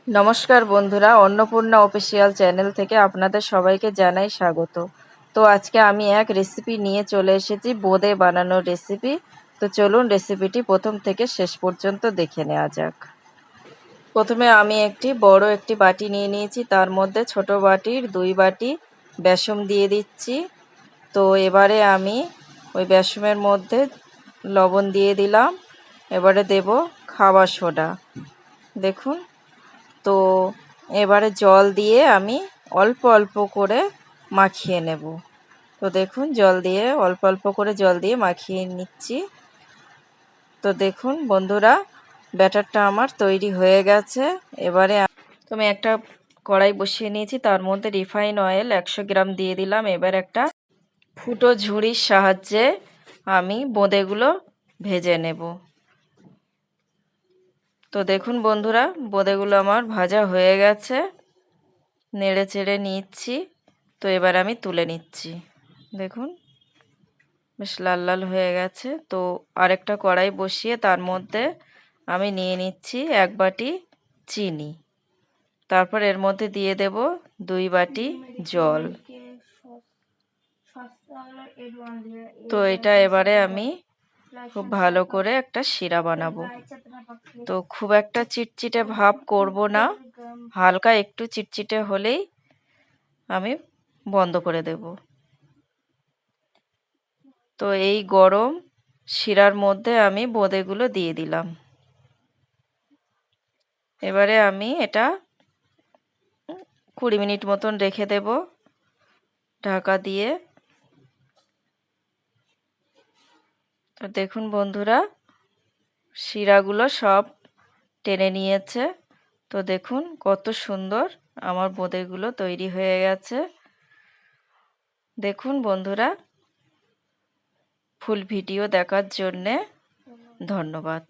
নমস্কার বন্ধুরা, Annapurna official channel থেকে আপনাদের সবাইকে জানাই স্বাগত। তো আজকে আমি এক রেসিপি নিয়ে চলে এসেছি, বোঁদে বানানোর রেসিপি। তো চলুন রেসিপিটি প্রথম থেকে শেষ পর্যন্ত দেখে নেওয়া যাক। প্রথমে আমি একটি বাটি নিয়ে নিয়েছি, তার মধ্যে ছোট বাটির 2 বাটি বেসন দিয়ে দিচ্ছি। তো এবারে আমি ওই বেসনের মধ্যে লবণ দিয়ে দিলাম। এবারে দেব খাবার সোডা, দেখুন। তো এবারে জল দিয়ে আমি অল্প অল্প করে মাখিয়ে নেব। তো দেখুন অল্প অল্প করে জল দিয়ে মাখিয়ে নিচ্ছি। তো দেখুন বন্ধুরা, ব্যাটারটা আমার তৈরি হয়ে গেছে। এবারে আমি একটা কড়াই বসিয়ে নিয়েছি, তার মধ্যে রিফাইন অয়েল 100 গ্রাম দিয়ে দিলাম। এবার একটা ফুটো ঝুড়ির সাহায্যে আমি বোঁদেগুলো ভেজে নেব। তো দেখুন বন্ধুরা, বোঁদেগুলো আমার ভাজা হয়ে গেছে, নেড়ে চেড়ে নিচ্ছি। তো এবার আমি তুলে নিচ্ছি, দেখুন বেশ লাল লাল হয়ে গেছে। তো আরেকটা কড়াই বসিয়ে তার মধ্যে আমি নিয়ে নিচ্ছি 1 বাটি চিনি। তারপর এর মধ্যে দিয়ে দেব 2 বাটি জল। তো এটা এবারে আমি খুব ভালো করে একটা শিরা বানাবো। তো খুব একটা চিটচিটে ভাব করব না, হালকা একটু চিটচিটে হলেই আমি বন্ধ করে দেব। তো এই গরম শিরার মধ্যে আমি বোঁদেগুলো দিয়ে দিলাম। এবারে আমি এটা 20 মিনিট মতন রেখে দেব ঢাকা দিয়ে। তো দেখুন বন্ধুরা, শিরাগুলো সব টেনে নিয়েছে। তো দেখুন কত সুন্দর আমার বোঁদেগুলো তৈরি হয়ে গেছে। দেখুন বন্ধুরা, ফুল ভিডিও দেখার জন্যে ধন্যবাদ।